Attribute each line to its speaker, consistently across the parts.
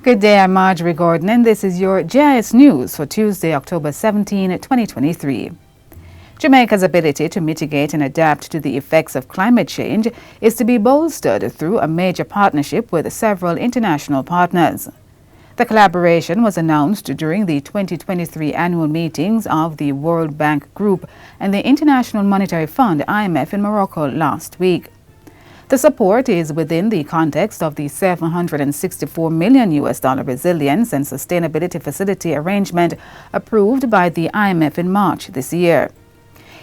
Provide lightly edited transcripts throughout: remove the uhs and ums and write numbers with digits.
Speaker 1: Good day, I'm Marjorie Gordon, and this is your JIS News for Tuesday, October 17, 2023. Jamaica's ability to mitigate and adapt to the effects of climate change is to be bolstered through a major partnership with several international partners. The collaboration was announced during the 2023 annual meetings of the World Bank Group and the International Monetary Fund (IMF) in Morocco last week. The support is within the context of the $764 million Resilience and Sustainability Facility arrangement approved by the IMF in March this year.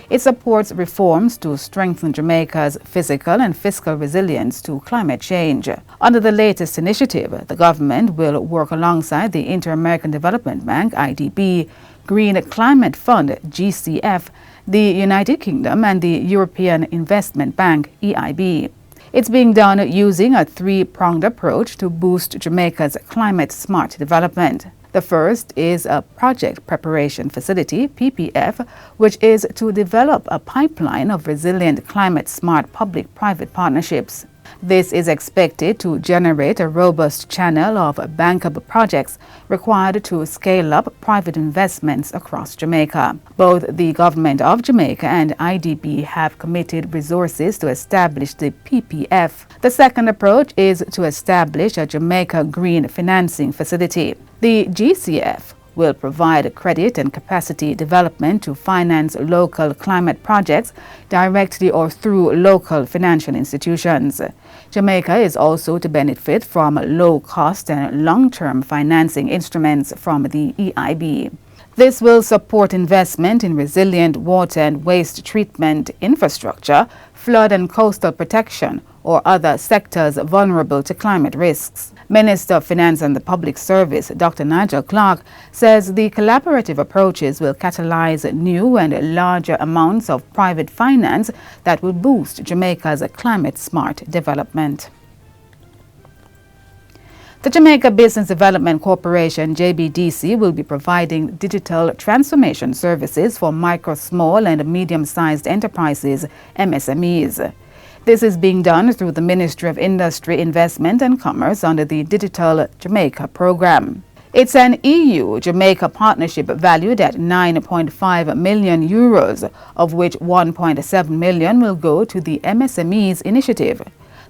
Speaker 1: It supports reforms to strengthen Jamaica's physical and fiscal resilience to climate change. Under the latest initiative, the government will work alongside the Inter-American Development Bank (IDB), Green Climate Fund (GCF), the United Kingdom, and the European Investment Bank (EIB). It's being done using a three-pronged approach to boost Jamaica's climate-smart development. The first is a Project Preparation Facility, PPF, which is to develop a pipeline of resilient climate-smart public-private partnerships. This is expected to generate a robust channel of bankable projects required to scale up private investments across Jamaica. Both the Government of Jamaica and IDB have committed resources to establish the PPF. The second approach is to establish a Jamaica Green Financing Facility. The GCF will provide credit and capacity development to finance local climate projects directly or through local financial institutions. Jamaica is also to benefit from low-cost and long-term financing instruments from the EIB. This will support investment in resilient water and waste treatment infrastructure, flood and coastal protection, or other sectors vulnerable to climate risks. Minister of Finance and the Public Service, Dr. Nigel Clark, says the collaborative approaches will catalyze new and larger amounts of private finance that will boost Jamaica's climate-smart development. The Jamaica Business Development Corporation, JBDC, will be providing digital transformation services for micro, small and medium-sized enterprises, MSMEs. This is being done through the Ministry of Industry, Investment and Commerce under the Digital Jamaica program. It's an EU-Jamaica partnership valued at €9.5 million, of which €1.7 million will go to the MSMEs initiative.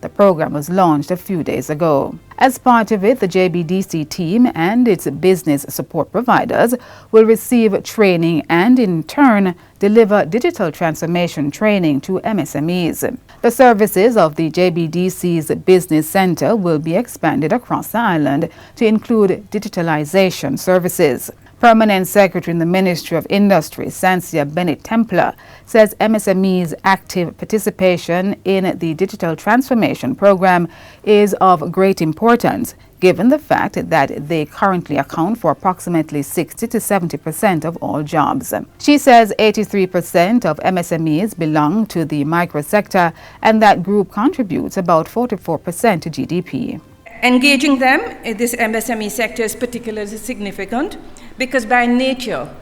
Speaker 1: The program was launched a few days ago. As part of it, the JBDC team and its business support providers will receive training and, in turn, deliver digital transformation training to MSMEs. The services of the JBDC's Business Center will be expanded across the island to include digitalization services. Permanent Secretary in the Ministry of Industry, Sancia Bennett-Templer, says MSME's active participation in the digital transformation program is of great importance, given the fact that they currently account for approximately 60 to 70% of all jobs. She says 83% of MSMEs belong to the microsector, and that group contributes about 44% to GDP.
Speaker 2: Engaging them in this MSME sector is particularly significant because by nature,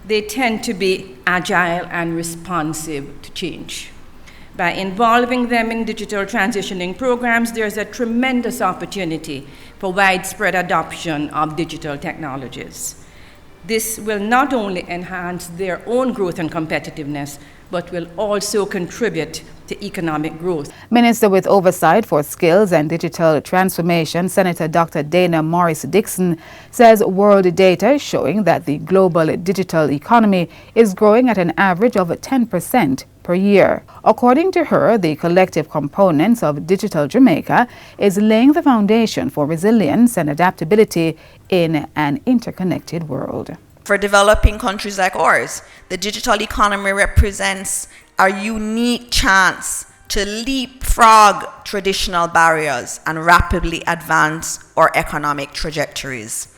Speaker 2: they tend to be agile and responsive to change. By involving them in digital transitioning programs, there's a tremendous opportunity for widespread adoption of digital technologies. This will not only enhance their own growth and competitiveness, but will also contribute to economic growth.
Speaker 1: Minister with Oversight for Skills and Digital Transformation, Senator Dr. Dana Morris-Dixon, says world data is showing that the global digital economy is growing at an average of 10% per year. According to her, the collective components of Digital Jamaica is laying the foundation for resilience and adaptability in an interconnected world.
Speaker 3: For developing countries like ours, the digital economy represents a unique chance to leapfrog traditional barriers and rapidly advance our economic trajectories.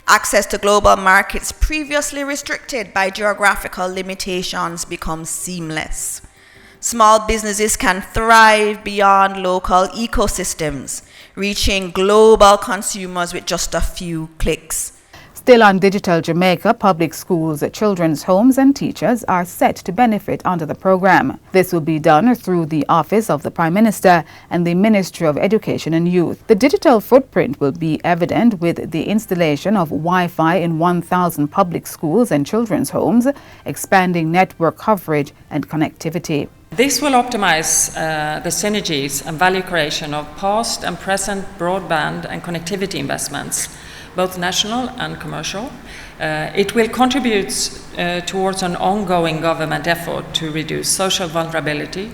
Speaker 3: Access to global markets previously restricted by geographical limitations becomes seamless. Small businesses can thrive beyond local ecosystems, reaching global consumers with just a few clicks.
Speaker 1: Still on Digital Jamaica, public schools, children's homes and teachers are set to benefit under the program. This will be done through the Office of the Prime Minister and the Ministry of Education and Youth. The digital footprint will be evident with the installation of Wi-Fi in 1,000 public schools and children's homes, expanding network coverage and connectivity.
Speaker 4: This will optimize the synergies and value creation of past and present broadband and connectivity investments, both national and commercial. It will contribute towards an ongoing government effort to reduce social vulnerability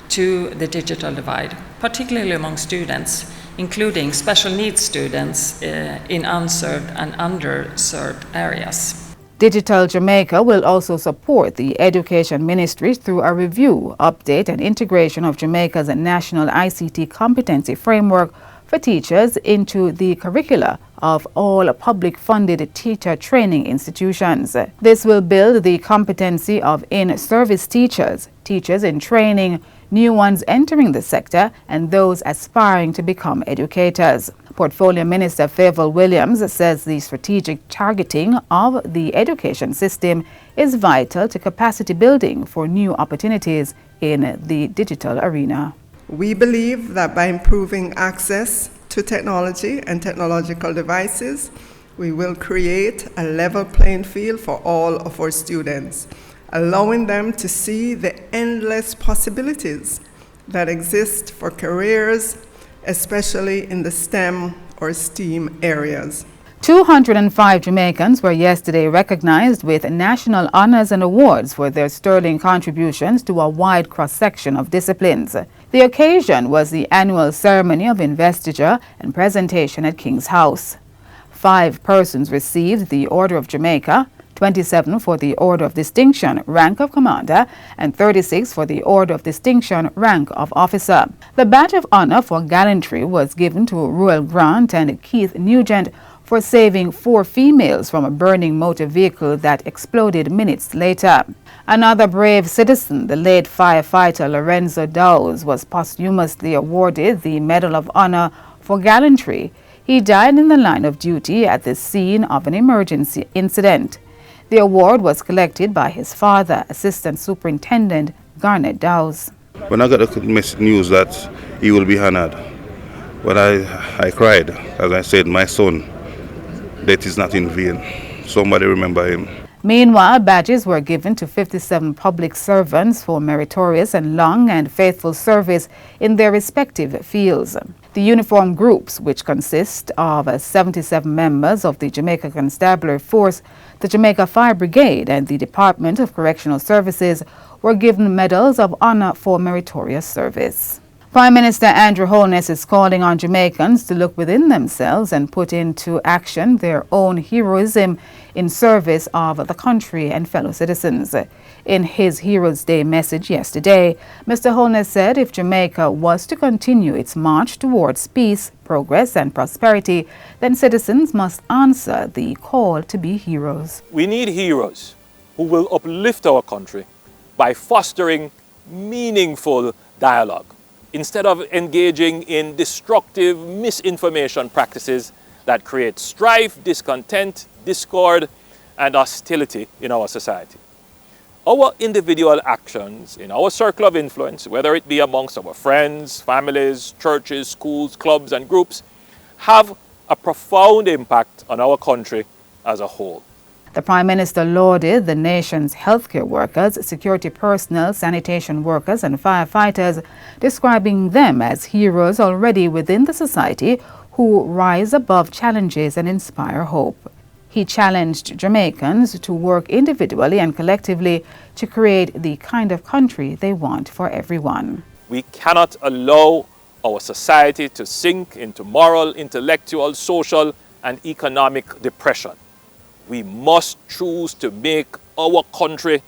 Speaker 4: to the digital divide, particularly among students, including special needs students in unserved and underserved areas.
Speaker 1: Digital Jamaica will also support the Education Ministry through a review, update and integration of Jamaica's national ICT competency framework for teachers into the curricula of all public-funded teacher training institutions. This will build the competency of in-service teachers, teachers in training, new ones entering the sector, and those aspiring to become educators. Portfolio Minister Favour Williams says the strategic targeting of the education system is vital to capacity building for new opportunities in the digital arena.
Speaker 5: We believe that by improving access to technology and technological devices, we will create a level playing field for all of our students, allowing them to see the endless possibilities that exist for careers, especially in the STEM or STEAM areas.
Speaker 1: 205 Jamaicans were yesterday recognized with national honors and awards for their sterling contributions to a wide cross-section of disciplines. The occasion was the annual ceremony of investiture and presentation at King's House. 5 persons received the Order of Jamaica, 27 for the Order of Distinction, rank of Commander, and 36 for the Order of Distinction, rank of Officer. The Badge of Honor for Gallantry was given to Ruel Grant and Keith Nugent for saving 4 females from a burning motor vehicle that exploded minutes later. Another brave citizen, the late firefighter Lorenzo Dawes, was posthumously awarded the Medal of Honor for Gallantry. He died in the line of duty at the scene of an emergency incident. The award was collected by his father, Assistant Superintendent Garnet Dawes.
Speaker 6: When I got the news that he will be honored, but I cried, as I said, my son, death is not in vain. Somebody remember him.
Speaker 1: Meanwhile, badges were given to 57 public servants for meritorious and long and faithful service in their respective fields. The uniformed groups, which consist of 77 members of the Jamaica Constabulary Force, the Jamaica Fire Brigade, and the Department of Correctional Services, were given medals of honor for meritorious service. Prime Minister Andrew Holness is calling on Jamaicans to look within themselves and put into action their own heroism in service of the country and fellow citizens. In his Heroes Day message yesterday, Mr. Holness said if Jamaica was to continue its march towards peace, progress and prosperity, then citizens must answer the call to be heroes.
Speaker 7: We need heroes who will uplift our country by fostering meaningful dialogue, instead of engaging in destructive misinformation practices that create strife, discontent, discord, and hostility in our society. Our individual actions in our circle of influence, whether it be amongst our friends, families, churches, schools, clubs, and groups, have a profound impact on our country as a whole.
Speaker 1: The Prime Minister lauded the nation's healthcare workers, security personnel, sanitation workers and firefighters, describing them as heroes already within the society who rise above challenges and inspire hope. He challenged Jamaicans to work individually and collectively to create the kind of country they want for everyone.
Speaker 7: We cannot allow our society to sink into moral, intellectual, social and economic depression. We must choose to make our country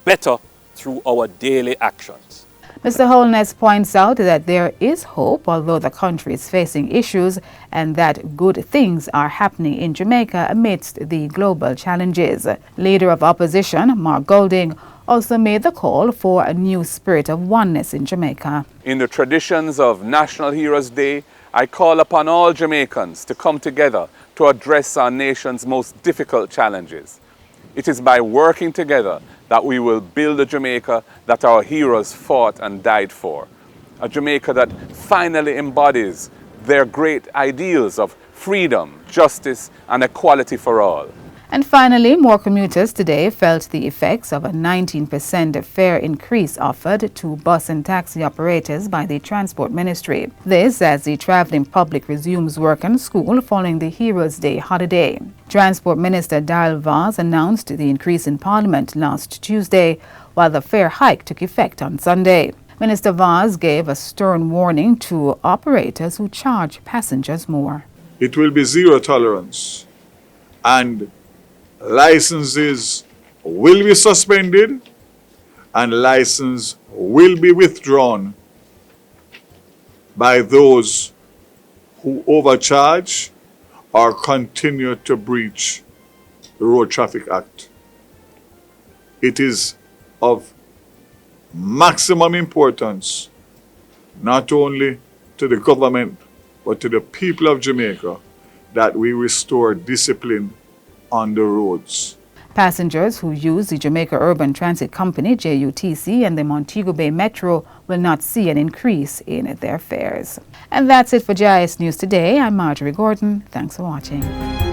Speaker 7: better through our daily actions.
Speaker 1: Mr. Holness points out that there is hope, although the country is facing issues, and that good things are happening in Jamaica amidst the global challenges. Leader of Opposition, Mark Golding, also made the call for a new spirit of oneness in Jamaica.
Speaker 8: In the traditions of National Heroes Day I call upon all Jamaicans to come together to address our nation's most difficult challenges. It is by working together that we will build a Jamaica that our heroes fought and died for. A Jamaica that finally embodies their great ideals of freedom, justice, and equality for all.
Speaker 1: And finally, more commuters today felt the effects of a 19% fare increase offered to bus and taxi operators by the Transport Ministry. This as the travelling public resumes work and school following the Heroes' Day holiday. Transport Minister Darrell Vaz announced the increase in Parliament last Tuesday, while the fare hike took effect on Sunday. Minister Vaz gave a stern warning to operators who charge passengers more.
Speaker 9: It will be zero tolerance, and licenses will be suspended and license will be withdrawn by those who overcharge or continue to breach the Road Traffic Act. It is of maximum importance not only to the government but to the people of Jamaica that we restore discipline on the roads.
Speaker 1: Passengers who use the Jamaica Urban Transit Company, JUTC, and the Montego Bay Metro will not see an increase in their fares. And that's it for JIS News today. I'm Marjorie Gordon. Thanks for watching.